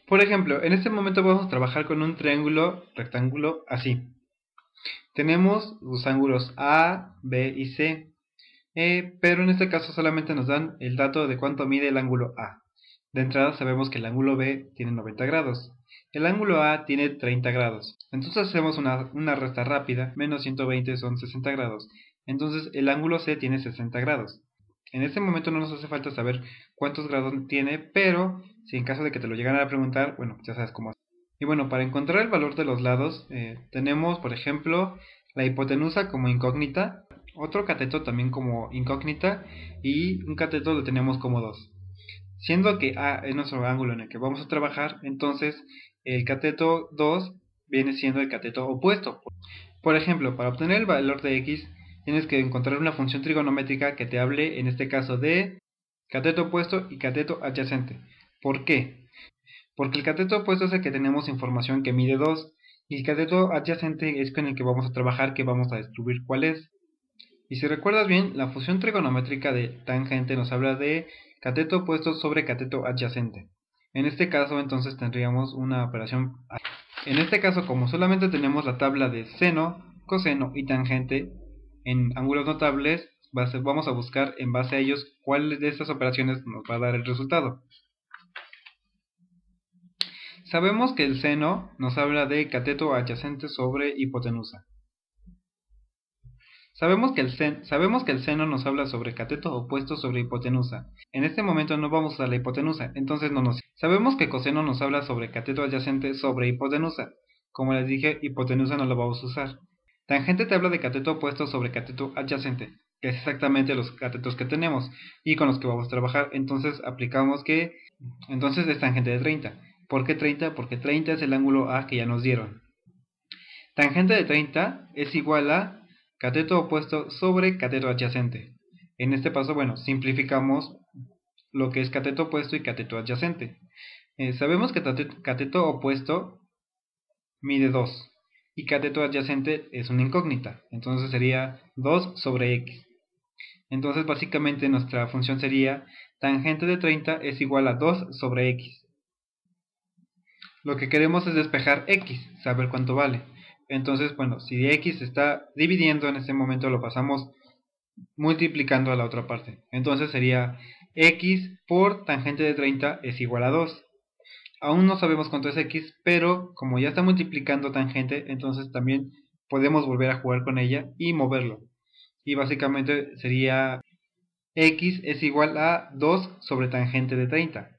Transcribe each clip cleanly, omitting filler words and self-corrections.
Por ejemplo, en este momento vamos a trabajar con un triángulo rectángulo así. Tenemos los ángulos A, B y C, pero en este caso solamente nos dan el dato de cuánto mide el ángulo A. De entrada sabemos que el ángulo B tiene 90 grados. El ángulo A tiene 30 grados. Entonces hacemos una resta rápida. Menos 120 son 60 grados. Entonces el ángulo C tiene 60 grados. En este momento no nos hace falta saber cuántos grados tiene, pero si en caso de que te lo llegaran a preguntar, bueno, ya sabes cómo hacer. Y bueno, para encontrar el valor de los lados, tenemos, por ejemplo, la hipotenusa como incógnita, otro cateto también como incógnita, y un cateto lo tenemos como 2. Siendo que A es nuestro ángulo en el que vamos a trabajar, entonces el cateto 2 viene siendo el cateto opuesto. Por ejemplo, para obtener el valor de x, tienes que encontrar una función trigonométrica que te hable, en este caso, de cateto opuesto y cateto adyacente. ¿Por qué? Porque el cateto opuesto es el que tenemos información que mide 2, y el cateto adyacente es con el que vamos a trabajar, que vamos a descubrir cuál es. Y si recuerdas bien, la función trigonométrica de tangente nos habla de cateto opuesto sobre cateto adyacente. En este caso, entonces tendríamos una operación. En este caso, como solamente tenemos la tabla de seno, coseno y tangente en ángulos notables, vamos a buscar en base a ellos cuál de estas operaciones nos va a dar el resultado. Sabemos que el seno nos habla de cateto adyacente sobre hipotenusa. Sabemos que el seno nos habla sobre cateto opuesto sobre hipotenusa. En este momento no vamos a usar la hipotenusa, entonces no nos sirve. Sabemos que coseno nos habla sobre cateto adyacente sobre hipotenusa. Como les dije, hipotenusa no la vamos a usar. Tangente te habla de cateto opuesto sobre cateto adyacente, que es exactamente los catetos que tenemos y con los que vamos a trabajar. Entonces aplicamos que entonces es tangente de 30. ¿Por qué 30? Porque 30 es el ángulo A que ya nos dieron. Tangente de 30 es igual a cateto opuesto sobre cateto adyacente. En este paso, bueno, simplificamos lo que es cateto opuesto y cateto adyacente. Sabemos que cateto opuesto mide 2 y cateto adyacente es una incógnita, entonces sería 2 sobre x. Entonces básicamente nuestra función sería tangente de 30 es igual a 2 sobre x. Lo que queremos es despejar x, saber cuánto vale. Entonces, bueno, si x se está dividiendo, en este momento lo pasamos multiplicando a la otra parte. Entonces sería x por tangente de 30 es igual a 2. Aún no sabemos cuánto es x, pero como ya está multiplicando tangente, entonces también podemos volver a jugar con ella y moverlo. Y básicamente sería x es igual a 2 sobre tangente de 30.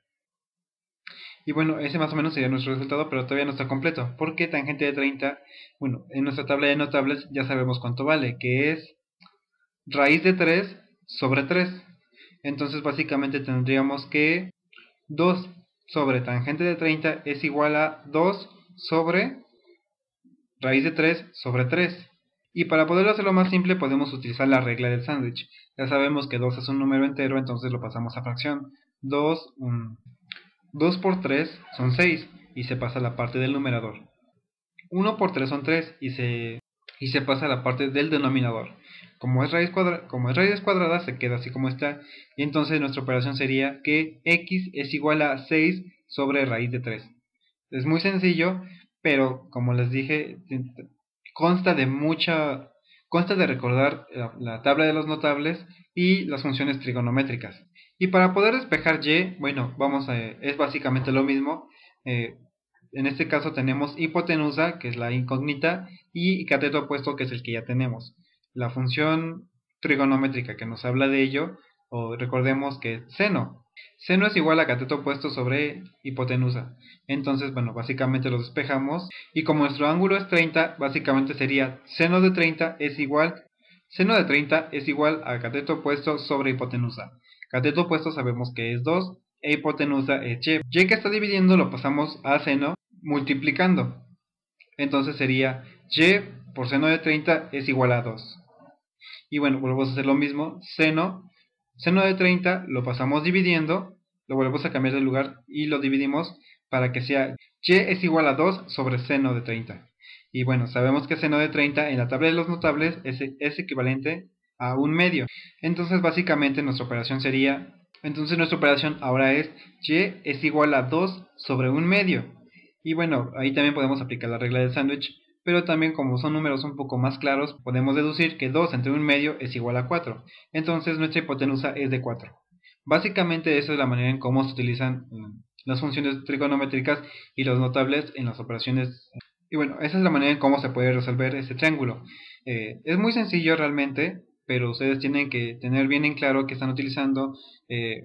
Y bueno, ese más o menos sería nuestro resultado, pero todavía no está completo, porque tangente de 30, bueno, en nuestra tabla de notables ya sabemos cuánto vale, que es raíz de 3 sobre 3. Entonces básicamente tendríamos que 2 sobre tangente de 30 es igual a 2 sobre raíz de 3 sobre 3. Y para poder hacerlo más simple podemos utilizar la regla del sándwich. Ya sabemos que 2 es un número entero, entonces lo pasamos a fracción. 2 por 3 son 6 y se pasa a la parte del numerador. 1 por 3 son 3 y se pasa a la parte del denominador. Como es raíz cuadrada se queda así como está, y entonces nuestra operación sería que x es igual a 6 sobre raíz de 3. Es muy sencillo, pero como les dije, consta de recordar la tabla de los notables y las funciones trigonométricas. Y para poder despejar y, bueno, es básicamente lo mismo. En este caso tenemos hipotenusa, que es la incógnita, y cateto opuesto, que es el que ya tenemos. La función trigonométrica que nos habla de ello, o recordemos que seno. Seno es igual a cateto opuesto sobre hipotenusa. Entonces, bueno, básicamente lo despejamos. Y como nuestro ángulo es 30, básicamente sería seno de 30 es igual a cateto opuesto sobre hipotenusa. Cateto opuesto sabemos que es 2 e hipotenusa es y. Y que está dividiendo lo pasamos a seno multiplicando. Entonces sería y por seno de 30 es igual a 2. Y bueno, volvemos a hacer lo mismo. Seno de 30 lo pasamos dividiendo, lo volvemos a cambiar de lugar y lo dividimos para que sea y es igual a 2 sobre seno de 30. Y bueno, sabemos que seno de 30 en la tabla de los notables es equivalente a un medio. Entonces básicamente nuestra operación sería Entonces nuestra operación ahora es y es igual a 2 sobre un medio. Y bueno, ahí también podemos aplicar la regla del sándwich, pero también como son números un poco más claros, podemos deducir que 2 entre un medio es igual a 4. Entonces nuestra hipotenusa es de 4. Básicamente esa es la manera en cómo se utilizan las funciones trigonométricas y los notables en las operaciones. Y bueno, esa es la manera en cómo se puede resolver este triángulo. Es muy sencillo realmente, pero ustedes tienen que tener bien en claro que están utilizando,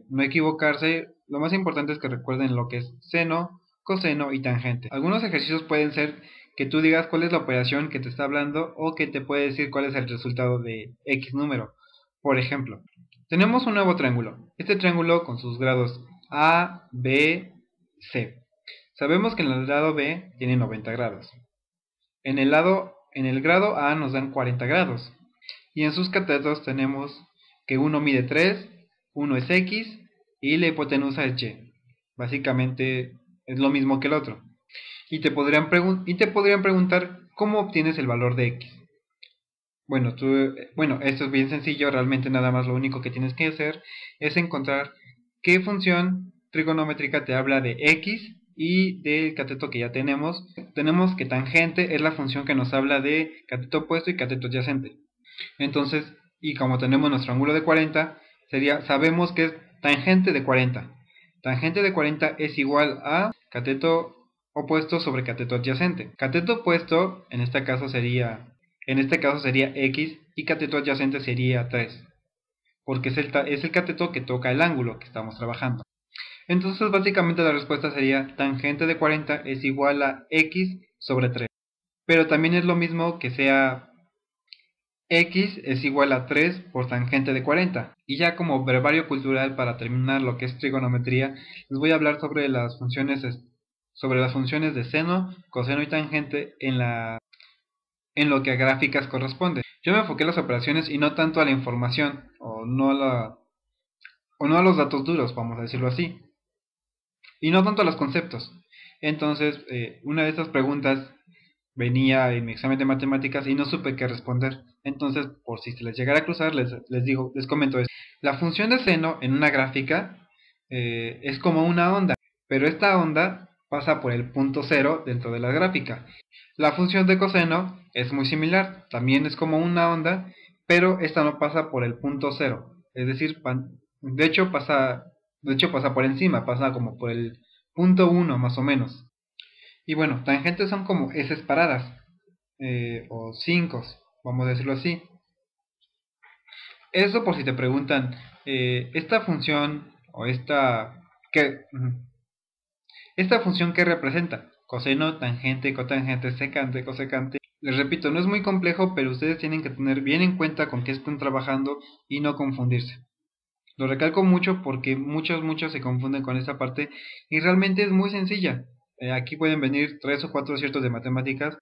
no equivocarse. Lo más importante es que recuerden lo que es seno, coseno y tangente. Algunos ejercicios pueden ser que tú digas cuál es la operación que te está hablando o que te puede decir cuál es el resultado de X número. Por ejemplo, tenemos un nuevo triángulo. Este triángulo con sus grados A, B, C. Sabemos que en el lado B tiene 90 grados. En el grado A nos dan 40 grados. Y en sus catetos tenemos que uno mide 3, uno es X y la hipotenusa es Y. Básicamente es lo mismo que el otro. Y te podrían preguntar cómo obtienes el valor de X. Bueno, esto es bien sencillo, realmente nada más lo único que tienes que hacer es encontrar qué función trigonométrica te habla de X y del cateto que ya tenemos. Tenemos que tangente es la función que nos habla de cateto opuesto y cateto adyacente. Entonces, y como tenemos nuestro ángulo de 40, sabemos que es tangente de 40. Tangente de 40 es igual a cateto opuesto sobre cateto adyacente. Cateto opuesto en este caso sería X y cateto adyacente sería 3, porque es el cateto que toca el ángulo que estamos trabajando. Entonces básicamente la respuesta sería tangente de 40 es igual a X sobre 3. Pero también es lo mismo que sea X es igual a 3 por tangente de 40. Y ya como brevario cultural para terminar lo que es trigonometría, les voy a hablar sobre las funciones de seno, coseno y tangente en lo que a gráficas corresponde. Yo me enfoqué en las operaciones y no tanto a la información, o no a los datos duros, vamos a decirlo así, y no tanto a los conceptos. Entonces, una de estas preguntas venía en mi examen de matemáticas y no supe qué responder. Entonces, por si se les llegara a cruzar, les comento esto. La función de seno en una gráfica es como una onda, pero esta onda pasa por el punto cero dentro de la gráfica. La función de coseno es muy similar, también es como una onda, pero esta no pasa por el punto cero. Es decir, de hecho pasa por encima, pasa como por el punto 1 más o menos. Y bueno, tangentes son como heces paradas, o cinco, vamos a decirlo así. Eso por si te preguntan, esta función o esta función ¿qué representa? Coseno, tangente, cotangente, secante, cosecante. Les repito, no es muy complejo, pero ustedes tienen que tener bien en cuenta con qué están trabajando y no confundirse. Lo recalco mucho porque muchos se confunden con esta parte y realmente es muy sencilla. Aquí pueden venir 3 o 4 aciertos de matemáticas.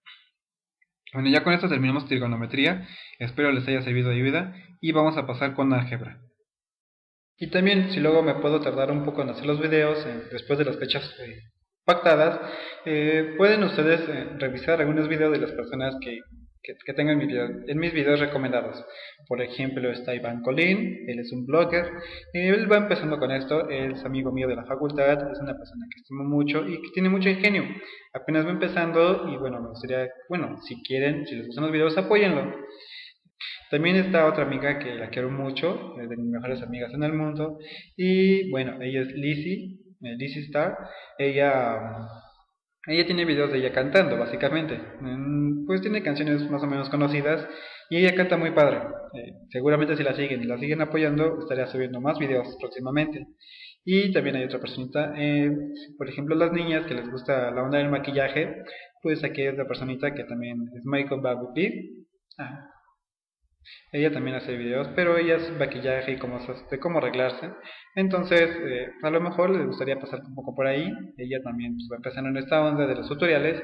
Bueno, ya con esto terminamos trigonometría. Espero les haya servido de ayuda y vamos a pasar con álgebra. Y también, si luego me puedo tardar un poco en hacer los videos después de las fechas pactadas, pueden ustedes revisar algunos videos de las personas que tengan en mis videos recomendados. Por ejemplo, está Iván Colín, él es un blogger, él va empezando con esto, él es amigo mío de la facultad, es una persona que estimo mucho y que tiene mucho ingenio. Apenas va empezando y bueno, me gustaría, bueno, si quieren, si les gustan los videos, apóyenlo. También está otra amiga que la quiero mucho, es de mis mejores amigas en el mundo, y bueno, ella es Lizzie Star. Ella tiene videos de ella cantando, básicamente. Pues tiene canciones más o menos conocidas y ella canta muy padre. Seguramente si la siguen y la siguen apoyando, estaría subiendo más videos próximamente. Y también hay otra personita, por ejemplo, las niñas que les gusta la onda del maquillaje, pues aquí hay otra personita que también es Michael Babu P. Ella también hace videos, pero ella es maquillaje y de cómo arreglarse. Entonces, a lo mejor les gustaría pasar un poco por ahí. Ella también pues, va empezando en esta onda de los tutoriales,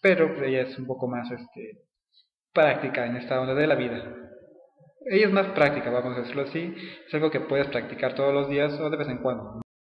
pero pues, ella es un poco más práctica en esta onda de la vida. Ella es más práctica, vamos a decirlo así. Es algo que puedes practicar todos los días o de vez en cuando.